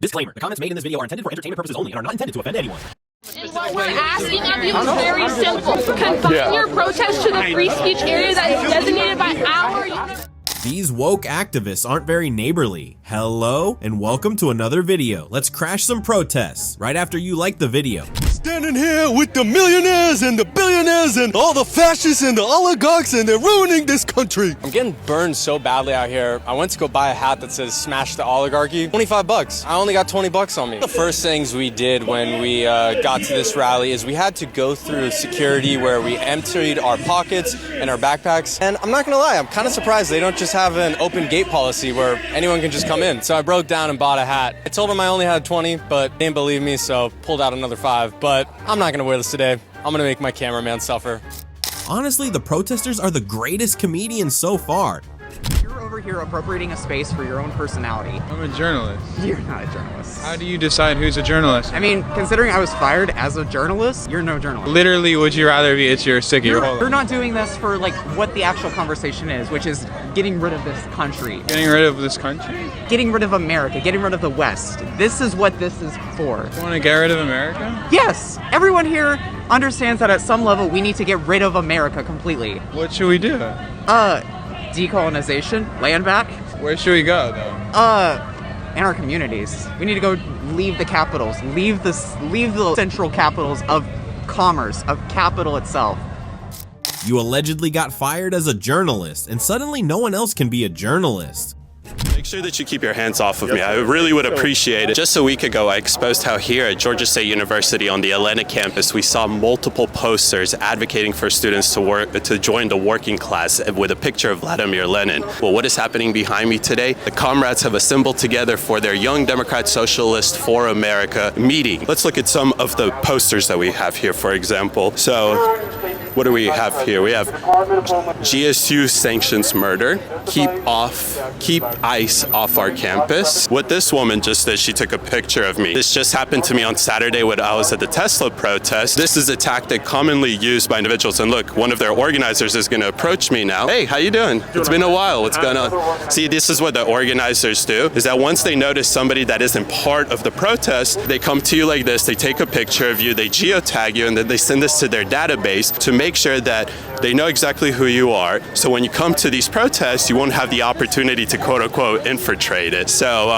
Disclaimer, the comments made in this video are intended for entertainment purposes only and are not intended to offend anyone. And what we're asking of you is very simple. Confine your protest to the free speech area that is designated by our university. These woke activists aren't very neighborly. Hello and welcome to another video. Let's crash some protests right after you like the video. Standing here with the millionaires and the billionaires and all the fascists and the oligarchs, and they're ruining this country. I'm getting burned so badly out here. I went to go buy a hat that says smash the oligarchy. 25 bucks. I only got 20 bucks on me. The first things we did when we got to this rally is we had to go through security where we emptied our pockets and our backpacks. And I'm not gonna lie, I'm kind of surprised they don't just have an open gate policy where anyone can just come in. So I broke down and bought a hat. I told them I only had 20, but they didn't believe me, so pulled out another 5. But I'm not gonna wear this today. I'm gonna make my cameraman suffer. Honestly, the protesters are the greatest comedians so far. You're over here appropriating a space for your own personality. I'm a journalist. You're not a journalist. How do you decide who's a journalist? I mean, considering I was fired as a journalist, you're no journalist. Literally, would you rather be at your sick of your whole You're life? not doing this for like what the actual conversation is, which is getting rid of this country. Getting rid of this country? Getting rid of America, getting rid of the West. This is what this is for. You want to get rid of America? Yes, everyone here understands that at some level we need to get rid of America completely. What should we do? Decolonization, land back, Where should we go, though? in our communities. We need to go leave the capitals, leave the central capitals of commerce, of capital itself. You allegedly got fired as a journalist, and suddenly no one else can be a journalist. Make sure that you keep your hands off of me. I really would appreciate it. Just a week ago, I exposed how here at Georgia State University on the Atlanta campus, we saw multiple posters advocating for students to join the working class with a picture of Vladimir Lenin. Well, what is happening behind me today? The comrades have assembled together for their Young Democrat Socialist for America meeting. Let's look at some of the posters that we have here, for example. So, what do we have here? We have GSU sanctions murder, keep ICE off our campus. What this woman just did, she took a picture of me. This just happened to me on Saturday when I was at the Tesla protest. This is a tactic commonly used by individuals. And look, one of their organizers is going to approach me now. Hey, how you doing? It's been a while. What's going on? See, this is what the organizers do, is that once they notice somebody that isn't part of the protest, they come to you like this, they take a picture of you, they geotag you, and then they send this to their database to make sure that they know exactly who you are. So when you come to these protests, you won't have the opportunity to quote unquote infiltrate it. So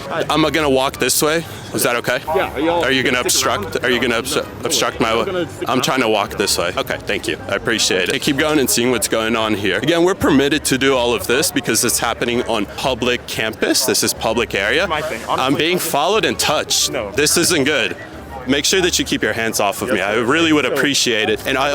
I'm gonna walk this way. Is that okay? Yeah. Are you gonna obstruct? Are you gonna obstruct my way? I'm trying to walk this way. Okay, thank you. I appreciate it. Okay, keep going and seeing what's going on here. Again, we're permitted to do all of this because it's happening on public campus. This is public area. I'm being followed and touched. This isn't good. Make sure that you keep your hands off of me. I really would appreciate it. And I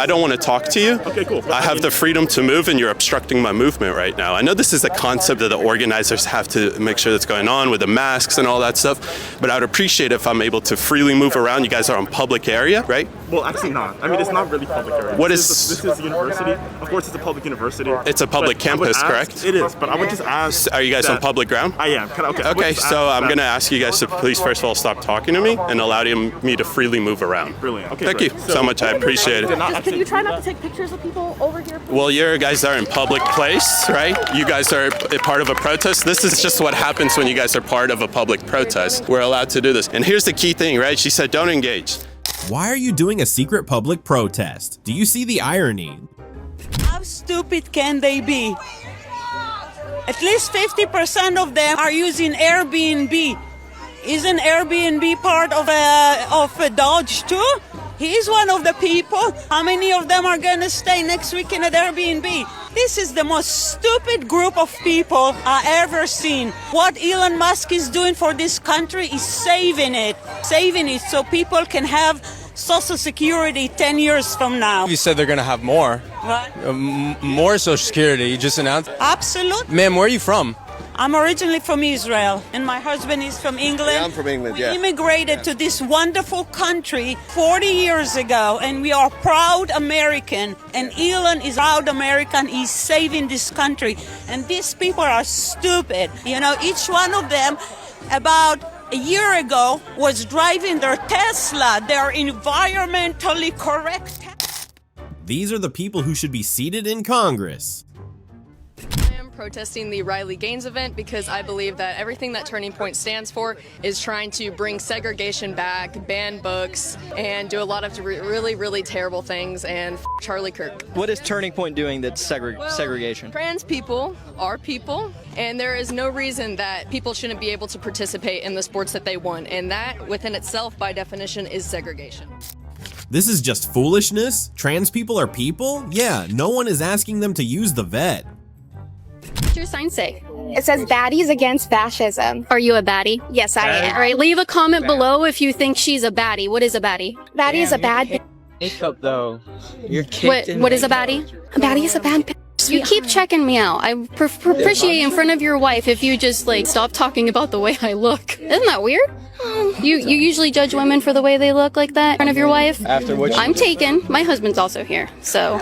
don't want to talk to you. Okay, cool. I have the freedom to move, and you're obstructing my movement right now. I know this is the concept that the organizers have to make sure that's going on with the masks and all that stuff, but I would appreciate if I'm able to freely move around. You guys are on public area, right? Well, actually not. I mean, it's not really public area. This is university. Of course, it's a public university. It's a public campus, correct? It is, but I would just ask. Are you guys on public ground? I am. Okay, so I'm going to ask you guys to please, first of all, stop talking to me and allow me to freely move around. Brilliant. Okay, Thank you so much. I appreciate it. Can you try not to take pictures of people over here? Well, you guys are in public place, right? You guys are a part of a protest. This is just what happens when you guys are part of a public protest. We're allowed to do this. And here's the key thing, right? She said, don't engage. Why are you doing a secret public protest? Do you see the irony? How stupid can they be? At least 50% of them are using Airbnb. Isn't Airbnb part of a Dodge too? He's one of the people. How many of them are going to stay next week in an Airbnb? This is the most stupid group of people I ever seen. What Elon Musk is doing for this country is saving it so people can have Social Security 10 years from now. You said they're going to have more. What? More Social Security, you just announced. Absolutely. Ma'am, where are you from? I'm originally from Israel, and my husband is from England. Yeah, I'm from England, We immigrated to this wonderful country 40 years ago, and we are proud American. And Elon is proud American. He's saving this country. And these people are stupid. You know, each one of them, about a year ago, was driving their Tesla, their environmentally correct. These are the people who should be seated in Congress. I am protesting the Riley Gaines event because I believe that everything that Turning Point stands for is trying to bring segregation back, ban books, and do a lot of really, really terrible things, and Charlie Kirk. What is Turning Point doing that's segregation? Trans people are people, and there is no reason that people shouldn't be able to participate in the sports that they want, and that within itself, by definition, is segregation. This is just foolishness? Trans people are people? Yeah, no one is asking them to use the vet. What's your sign say? It says baddies against fascism. Are you a baddie? Yes, I am. All right, leave a comment below if you think she's a baddie. What is a baddie? Baddie is a bad Makeup though. You're What is a baddie? A baddie is a bad You keep checking me out. I appreciate in front of your wife if you just like stop talking about the way I look. Isn't that weird? You usually judge women for the way they look like that in front of your wife? After what I'm taken. My husband's also here. So,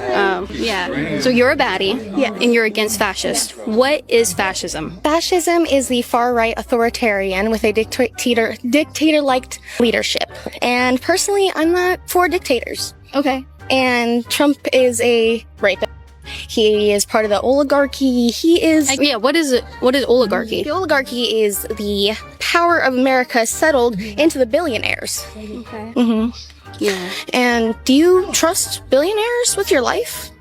yeah. So you're a baddie. Yeah. And you're against fascist. What is fascism? Fascism is the far-right authoritarian with a dictator-like leadership. And personally, I'm not for dictators. Okay. And Trump is a rapist. He is part of the oligarchy. He is... Yeah, what is it? What is oligarchy? The oligarchy is the power of America settled into the billionaires. Okay. Yeah. And do you trust billionaires with your life?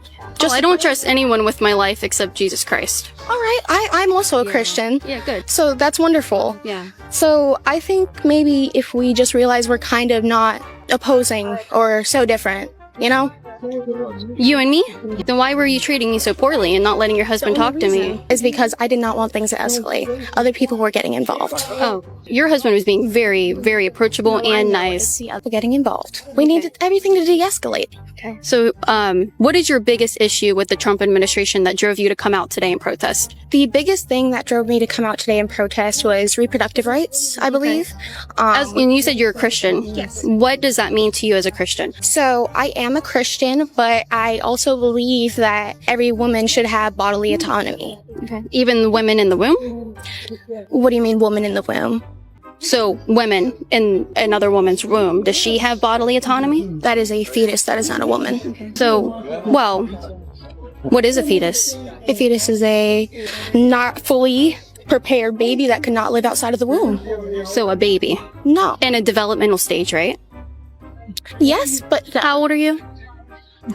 I don't trust anyone with my life except Jesus Christ. All right. I'm also a Christian. Yeah, good. So that's wonderful. Yeah. So I think maybe if we just realize we're kind of not opposing or so different, you know? You and me? Then why were you treating me so poorly and not letting your husband talk to me? Is because I did not want things to escalate. Other people were getting involved. Oh, your husband was being very, very approachable and nice. Getting involved. We needed everything to de-escalate. Okay. So, what is your biggest issue with the Trump administration that drove you to come out today and protest? The biggest thing that drove me to come out today and protest was reproductive rights, I believe. And you said you're a Christian. Yes. What does that mean to you as a Christian? So, I am a Christian, but I also believe that every woman should have bodily autonomy. Okay. Even the women in the womb? What do you mean, woman in the womb? So, women in another woman's womb, does she have bodily autonomy? That is a fetus, that is not a woman. Okay. So, well, what is a fetus? A fetus is a not fully prepared baby that cannot live outside of the womb. So, a baby? No. In a developmental stage, right? Yes, but... How old are you?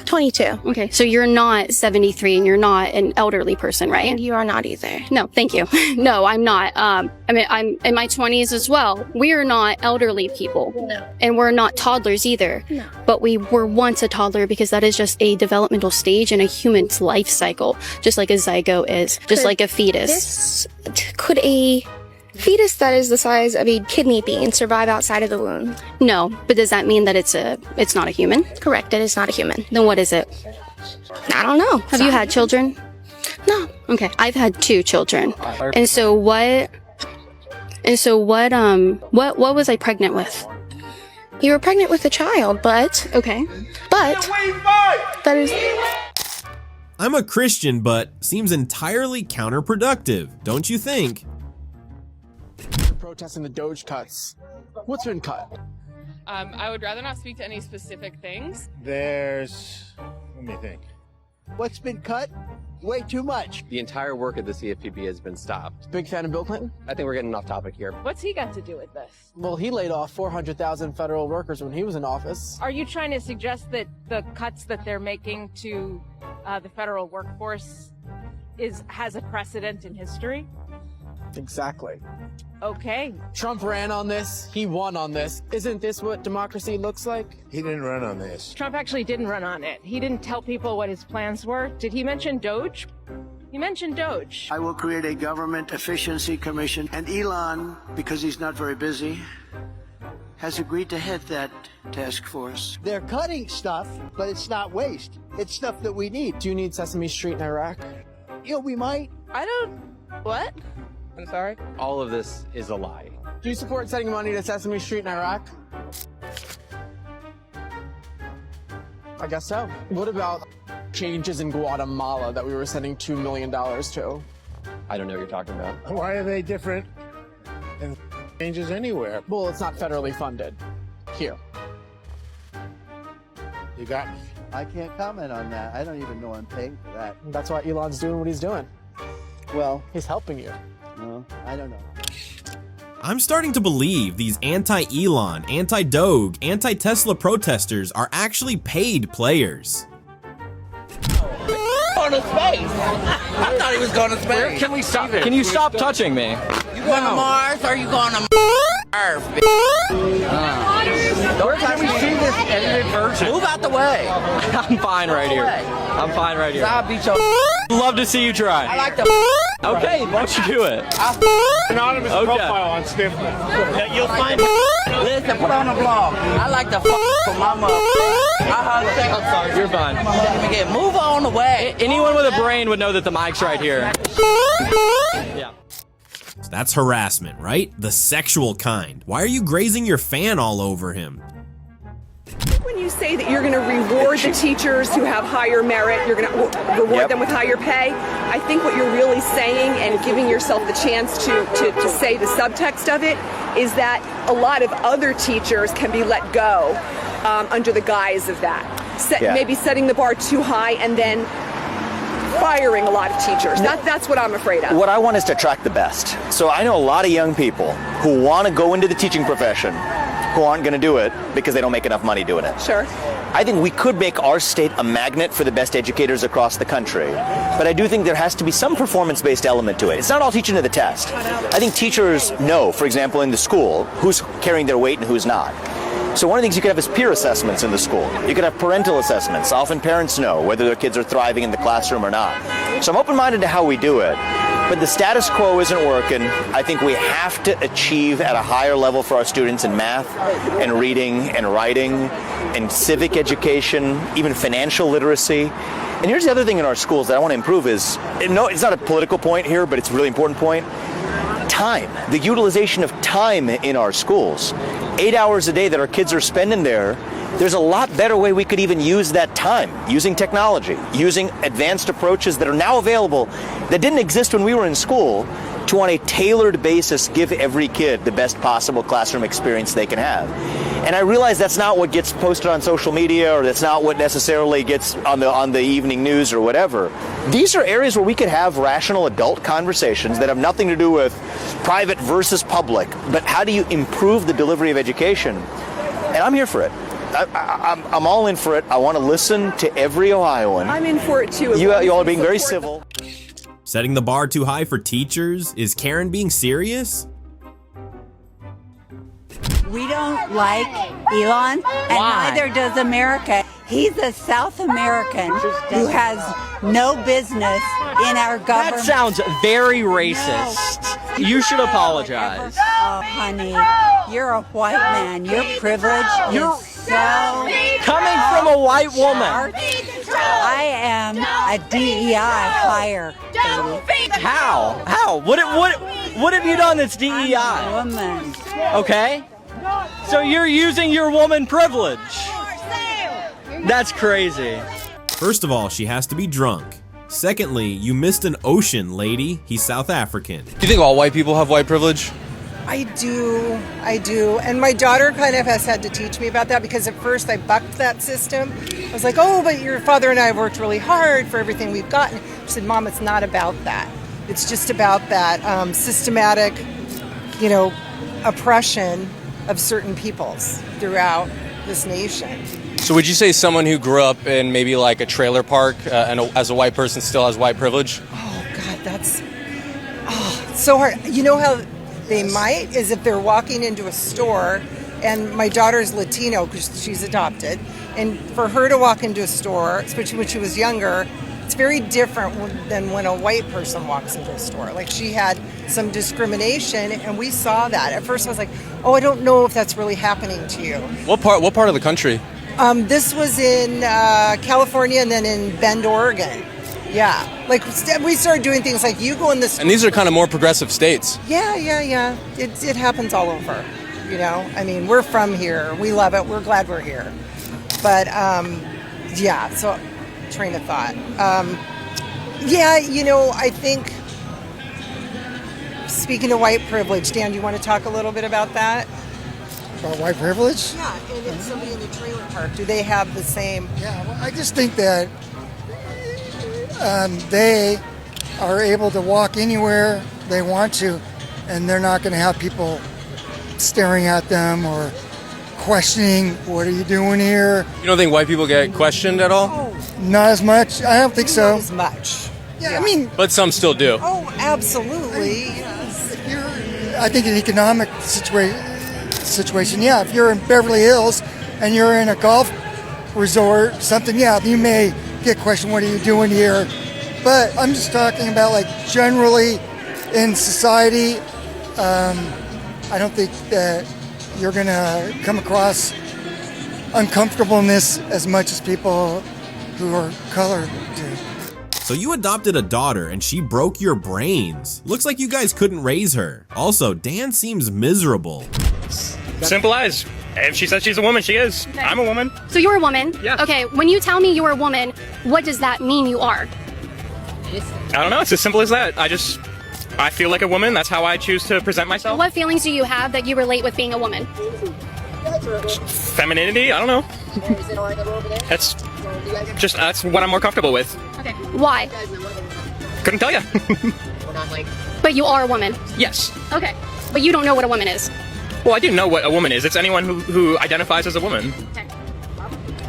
22. Okay, so you're not 73 and you're not an elderly person, right? And you are not either. No, thank you. No, I'm not. I mean, I'm in my 20s as well. We are not elderly people. No. And we're not toddlers either. No. But we were once a toddler because that is just a developmental stage in a human's life cycle, just like a zygote is, just like a fetus. Could a fetus that is the size of a kidney bean survive outside of the womb? No, but does that mean that it's not a human? Correct, it is not a human. Then what is it? I don't know. Have you had children? No. Okay, I've had 2 children. And so what was I pregnant with? You were pregnant with a child, but... Okay. But... That is... I'm a Christian, but seems entirely counterproductive, don't you think? Protesting the Doge cuts. What's been cut? I would rather not speak to any specific things. Let me think. What's been cut? Way too much. The entire work of the CFPB has been stopped. Big fan of Bill Clinton? I think we're getting off topic here. What's he got to do with this? Well, he laid off 400,000 federal workers when he was in office. Are you trying to suggest that the cuts that they're making to the federal workforce has a precedent in history? Exactly. Okay. Trump ran on this. He won on this. Isn't this what democracy looks like? He didn't run on this. Trump actually didn't run on it. He didn't tell people what his plans were. Did he mention Doge? He mentioned Doge. I will create a government efficiency commission, and Elon, because he's not very busy, has agreed to head that task force. They're cutting stuff, but it's not waste. It's stuff that we need. Do you need Sesame Street in Iraq? Yeah, we might. I don't... What? I'm sorry? All of this is a lie. Do you support sending money to Sesame Street in Iraq? I guess so. What about changes in Guatemala that we were sending $2 million to? I don't know what you're talking about. Why are they different than changes anywhere? Well, it's not federally funded. Here. You got me. I can't comment on that. I don't even know I'm paying for that. That's why Elon's doing what he's doing. Well, he's helping you. No, I don't know. I'm starting to believe these anti-Elon, anti-Doge, anti-Tesla protesters are actually paid players. Going to space. I thought he was going to space. Where can we stop? Can you stop touching me? You going to Mars or you going to Earth? Where can we see this edited version? Move out the way. I'm fine right here. I'm fine right here. I'll beat your. Love to see you try. I like the. Okay, why don't you do it? Anonymous profile on Stiffman. That you'll find. Listen, put on a blog. I like the for my mother. I'm sorry. You're fine. Move on away. Anyone with a brain would know that the mic's right here. Yeah. That's harassment, right? The sexual kind. Why are you grazing your fan all over him? When you say that you're going to reward the teachers who have higher merit, you're going to reward them with higher pay, I think what you're really saying and giving yourself the chance to say the subtext of it is that a lot of other teachers can be let go under the guise of that. Maybe setting the bar too high and then firing a lot of teachers. That's what I'm afraid of. What I want is to attract the best. So I know a lot of young people who want to go into the teaching profession who aren't going to do it because they don't make enough money doing it. Sure. I think we could make our state a magnet for the best educators across the country, but I do think there has to be some performance-based element to it. It's not all teaching to the test. I think teachers know, for example, in the school, who's carrying their weight and who's not. So one of the things you could have is peer assessments in the school. You could have parental assessments. Often parents know whether their kids are thriving in the classroom or not. So I'm open-minded to how we do it. But the status quo isn't working. I think we have to achieve at a higher level for our students in math and reading and writing and civic education, even financial literacy. And here's the other thing in our schools that I want to improve is, no, it's not a political point here, but it's a really important point. Time, the utilization of time in our schools. 8 hours a day that our kids are spending there, there's a lot better way we could even use that time, using technology, using advanced approaches that are now available that didn't exist when we were in school, to on a tailored basis give every kid the best possible classroom experience they can have. And I realize that's not what gets posted on social media, or that's not what necessarily gets on the evening news or whatever. These are areas where we could have rational adult conversations that have nothing to do with private versus public, but how do you improve the delivery of education? And I'm here for it. I'm all in for it. I want to listen to every Ohioan. I'm in for it too. You all are being very civil. Setting the bar too high for teachers? Is Karen being serious? We don't like Elon, and neither does America. He's a South American who has no business in our government. That sounds very racist. No. You should apologize. Oh, honey, you're a white man. Your privilege is so... Coming from a white woman. I am a DEI hire. How? How? What have you done that's DEI? I'm a woman. Okay. So you're using your woman privilege. That's crazy. First of all, she has to be drunk. Secondly, you missed an ocean, lady. He's South African. Do you think all white people have white privilege? I do. And my daughter kind of has had to teach me about that, because at first I bucked that system. I was like, oh, but your father and I have worked really hard for everything we've gotten. She said, Mom, it's not about that. It's just about that systematic, oppression of certain peoples throughout this nation. So would you say someone who grew up in maybe like a trailer park and as a white person still has white privilege? Oh, God, that's so hard. You know how they might is if they're walking into a store, and my daughter's Latino because she's adopted, and for her to walk into a store, especially when she was younger, it's very different than when a white person walks into a store. Like, she had some discrimination, and we saw that. At first I was like, oh, I don't know if that's really happening to you. What part of the country? This was in California and then in Bend, Oregon. Yeah. Like, we started doing things like you go in this... And these are kind of more progressive states. Yeah. It happens all over, I mean, we're from here. We love it. We're glad we're here. But, so train of thought. I think, speaking of white privilege, Dan, do you want to talk a little bit about that? About white privilege? Yeah, and if somebody in the trailer park, do they have the same? Yeah, well, I just think that they are able to walk anywhere they want to, and they're not going to have people staring at them or questioning, what are you doing here? You don't think white people get questioned at all? Not as much. I don't think so. Not as much. Yeah, I mean, But some still do. Oh, absolutely. I think an economic situation, yeah. If you're in Beverly Hills and you're in a golf resort, something, yeah, you may get questioned, what are you doing here? But I'm just talking about like generally in society, I don't think that you're gonna come across uncomfortableness as much as people who are colored do. So you adopted a daughter and she broke your brains. Looks like you guys couldn't raise her. Also, Dan seems miserable. Simple as, if she says she's a woman, she is. Okay. I'm a woman. So you're a woman? Yeah. Okay, when you tell me you're a woman, what does that mean you are? I don't know, it's as simple as that. I feel like a woman, that's how I choose to present myself. What feelings do you have that you relate with being a woman? Femininity, I don't know. That's what I'm more comfortable with. Okay. Why? Couldn't tell you. But you are a woman? Yes. Okay. But you don't know what a woman is? Well, I do know what a woman is. It's anyone who identifies as a woman. Okay.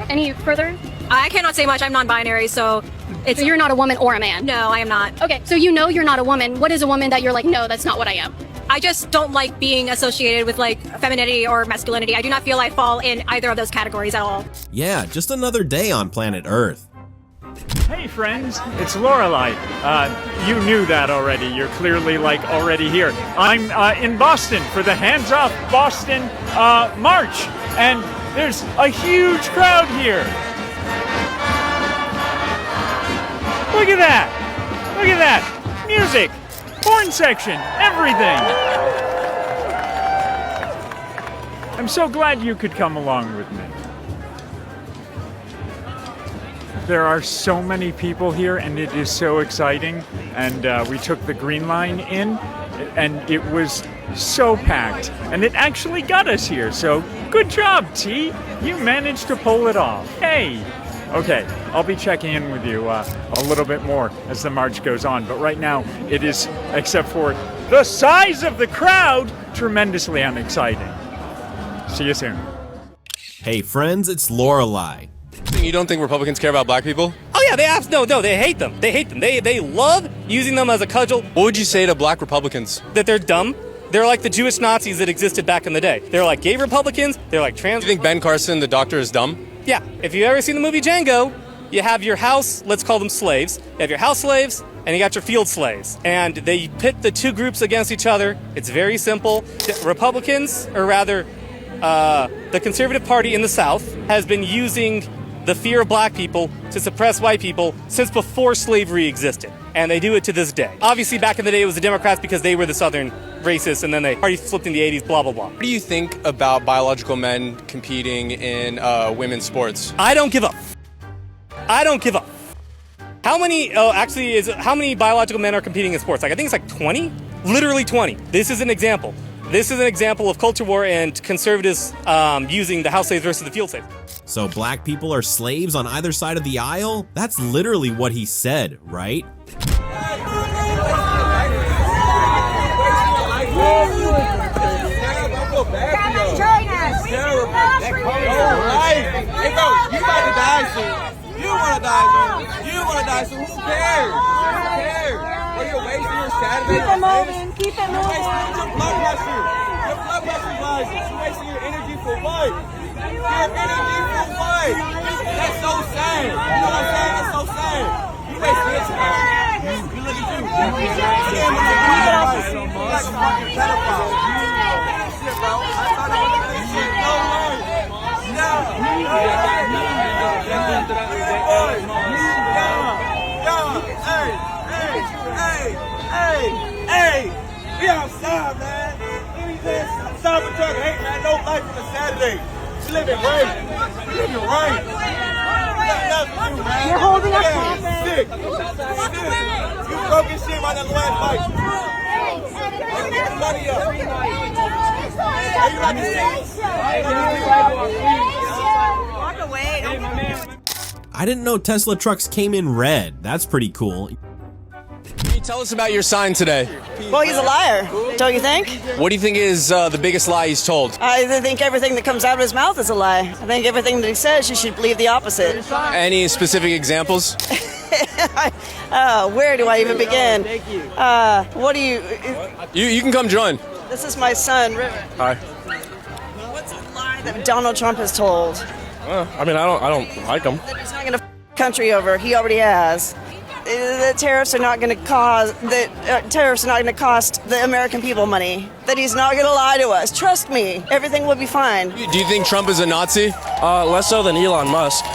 Any further? I cannot say much. I'm non-binary, so it's... So you're not a woman or a man? No, I am not. Okay, so you know you're not a woman. What is a woman that you're like, no, that's not what I am? I just don't like being associated with, like, femininity or masculinity. I do not feel I fall in either of those categories at all. Yeah, just another day on planet Earth. Hey friends, it's Lorelei. You knew that already. You're clearly like already here. I'm in Boston for the Hands Off Boston March, and there's a huge crowd here. Look at that! Look at that! Music, porn section, everything. I'm so glad you could come along with me. There are so many people here, and it is so exciting. And we took the Green Line in, and it was so packed. And it actually got us here, so good job, T. You managed to pull it off. Hey! Okay, I'll be checking in with you a little bit more as the march goes on. But right now, it is, except for the size of the crowd, tremendously unexciting. See you soon. Hey friends, it's Lorelei. You don't think Republicans care about black people? Oh yeah, they hate them. They hate them. They love using them as a cudgel. What would you say to black Republicans? That they're dumb. They're like the Jewish Nazis that existed back in the day. They're like gay Republicans. They're like trans. Do you think Ben Carson, the doctor, is dumb? Yeah. If you've ever seen the movie Django, you have your house, let's call them slaves. You have your house slaves, and you got your field slaves. And they pit the two groups against each other. It's very simple. The Republicans, or rather, the Conservative Party in the South, has been using the fear of black people to suppress white people since before slavery existed. And they do it to this day. Obviously, back in the day, it was the Democrats because they were the Southern racists, and then the party flipped in the 80s, blah, blah, blah. What do you think about biological men competing in women's sports? I don't give a I don't give a How many biological men are competing in sports? Like, I think it's like 20? Literally 20. This is an example. This is an example of culture war and conservatives using the house slaves versus the field slaves. So black people are slaves on either side of the aisle? That's literally what he said, right? Keep it moving, keep it moving. Your blood pressure is rising. You're wasting your energy for what? Your energy for what? That's so sad. You know what I'm saying? That's so sad. You wasting your time. You look at you. You like a fucking pedophile. Shit, bro. I thought I was this shit. No way. Hey, we outside, man. Cybertruck hate, man. No life on a Saturday. We living right. We living right. You're holding up sick. You broke your shit right on the last bike. Get the money up. Are you like to Walk away. I didn't know Tesla trucks came in red. That's pretty cool. Can you Tell us about your sign today. Well, he's a liar, don't you think? What do you think is the biggest lie he's told? I think everything that comes out of his mouth is a lie. I think everything that he says, you should believe the opposite. Any specific examples? Where do I even begin? What do you... You can come join. This is my son, River. Hi. What's a lie that Donald Trump has told? I mean, I don't like him. That he's not going to country over. He already has. The tariffs are not going to cost the American people money. That he's not going to lie to us. Trust me, everything will be fine. Do you think Trump is a Nazi? Less so than Elon Musk.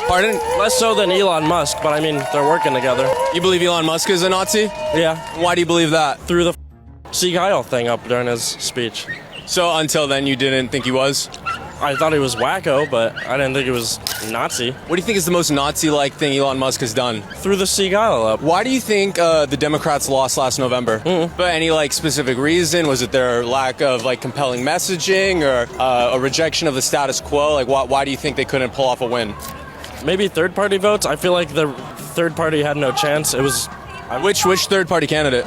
Pardon? Less so than Elon Musk, but I mean, they're working together. You believe Elon Musk is a Nazi? Yeah. Why do you believe that? Through the Sieg Heil thing up during his speech. So until then, you didn't think he was? I thought he was wacko, but I didn't think he was Nazi. What do you think is the most Nazi-like thing Elon Musk has done? Threw the Sieg Heil up. Why do you think the Democrats lost last November? But any specific reason? Was it their lack of compelling messaging or a rejection of the status quo? Why do you think they couldn't pull off a win? Maybe third-party votes. I feel like the third party had no chance. It was which third-party candidate?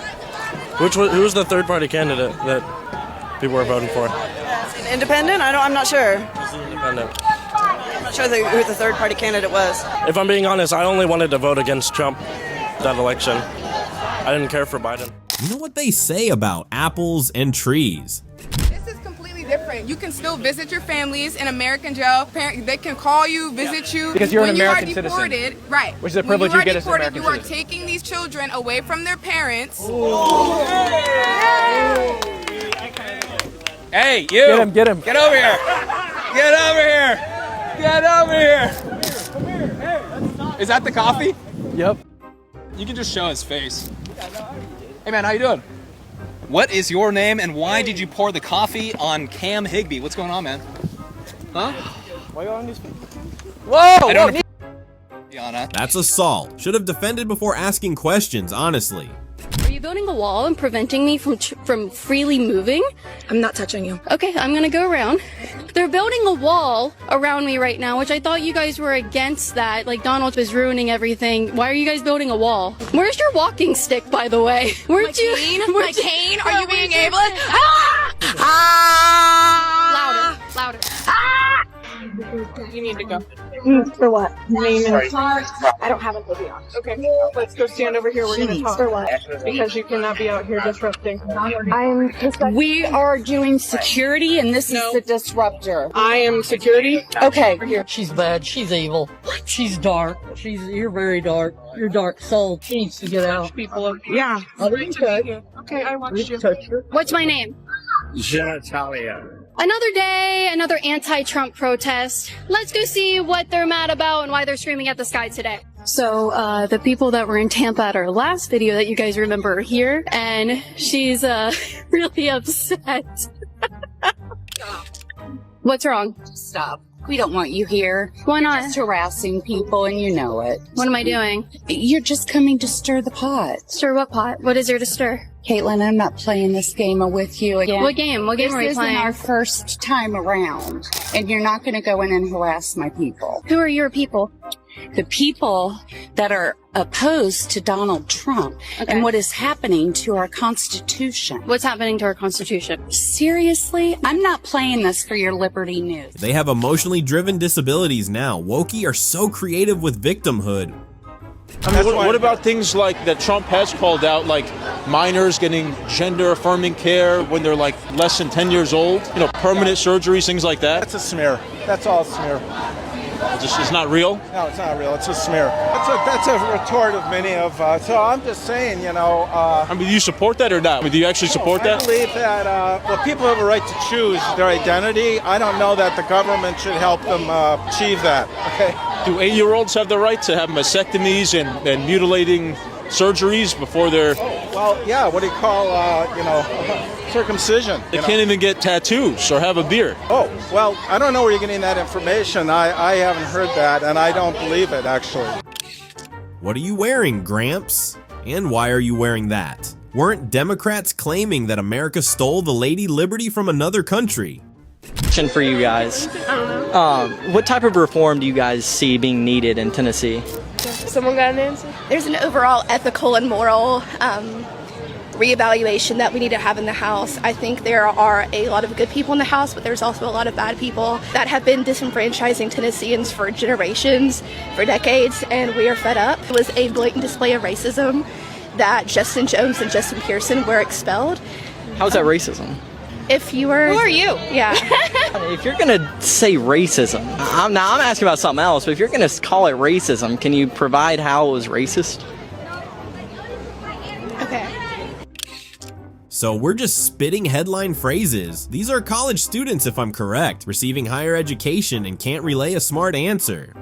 Who was the third-party candidate that people were voting for? Independent? I'm not sure. Independent. I'm not sure who the third-party candidate was. If I'm being honest, I only wanted to vote against Trump that election. I didn't care for Biden. You know what they say about apples and trees? This is completely different. You can still visit your families in American jail. They can call you, visit you. Because you're an when American you are deported, citizen. right? Which is a privilege you get as an deported, American you are citizen. taking these children away from their parents. Hey, you! Get him, get him. Get over here! Get over here! Get over here! Is that the coffee? Yep. You can just show his face. Hey man, how you doing? What is your name and why did you pour the coffee on Cam Higbee? What's going on, man? Huh? Why are you on these people? Whoa! I don't That's assault. Should have defended before asking questions, honestly. Are you building a wall and preventing me from freely moving? I'm not touching you. Okay, I'm gonna go around. They're building a wall around me right now, which I thought you guys were against that. Like, Donald was ruining everything. Why are you guys building a wall? Where's your walking stick, by the way? My cane? Are you being able to? Louder. You need to go. For what? Name and I don't have a hoodie on. Okay, let's go stand over here. We're gonna talk. For what? Because you cannot be out here disrupting. We are doing security, and this is the disruptor. I am security. Okay. She's bad. She's evil. She's dark. You're very dark. You're dark soul. She needs to get out. People. Yeah. I didn't touch her. Okay, I watched you. Touch her. What's my name? Genitalia. Another day, another anti-Trump protest. Let's go see what they're mad about and why they're screaming at the sky today. So, the people that were in Tampa at our last video that you guys remember are here, and she's, really upset. What's wrong? Stop. We don't want you here. Why not? You're just harassing people, and you know it. What am I doing? You're just coming to stir the pot. Stir what pot? What is there to stir? Caitlin, I'm not playing this game with you again. What game? What game are we playing? This isn't our first time around, and you're not going to go in and harass my people. Who are your people? The people that are opposed to Donald Trump and what is happening to our Constitution. What's happening to our Constitution? Seriously? I'm not playing this for your Liberty News. They have emotionally driven disabilities now. Wokie are so creative with victimhood. I mean, what about things like that Trump has called out, like minors getting gender-affirming care when they're like less than 10 years old? You know, permanent surgeries, things like that? That's a smear. That's all a smear. It's not real? No, it's not real. It's a smear. That's a retort of many of. So I'm just saying, you know. I mean, do you support that or not? I mean, do you actually support that? I believe that people have a right to choose their identity. I don't know that the government should help them achieve that. Okay. Do 8-year-olds have the right to have mastectomies and mutilating surgeries before they're... Well, yeah, what do you call, circumcision? They can't even get tattoos or have a beard. Oh, well, I don't know where you're getting that information. I haven't heard that, and I don't believe it, actually. What are you wearing, Gramps? And why are you wearing that? Weren't Democrats claiming that America stole the Lady Liberty from another country? Question for you guys. What type of reform do you guys see being needed in Tennessee? Someone got an answer? There's an overall ethical and moral reevaluation that we need to have in the House. I think there are a lot of good people in the House, but there's also a lot of bad people that have been disenfranchising Tennesseans for generations, for decades, and we are fed up. It was a blatant display of racism that Justin Jones and Justin Pearson were expelled. How's that racism? If you were... Who are you? Yeah. If you're gonna say racism, I'm asking about something else, but if you're gonna call it racism, can you provide how it was racist? Okay. So we're just spitting headline phrases. These are college students, if I'm correct, receiving higher education and can't relay a smart answer.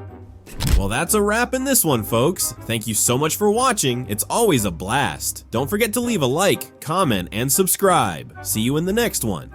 Well, that's a wrap in this one, folks. Thank you so much for watching. It's always a blast. Don't forget to leave a like, comment, and subscribe. See you in the next one.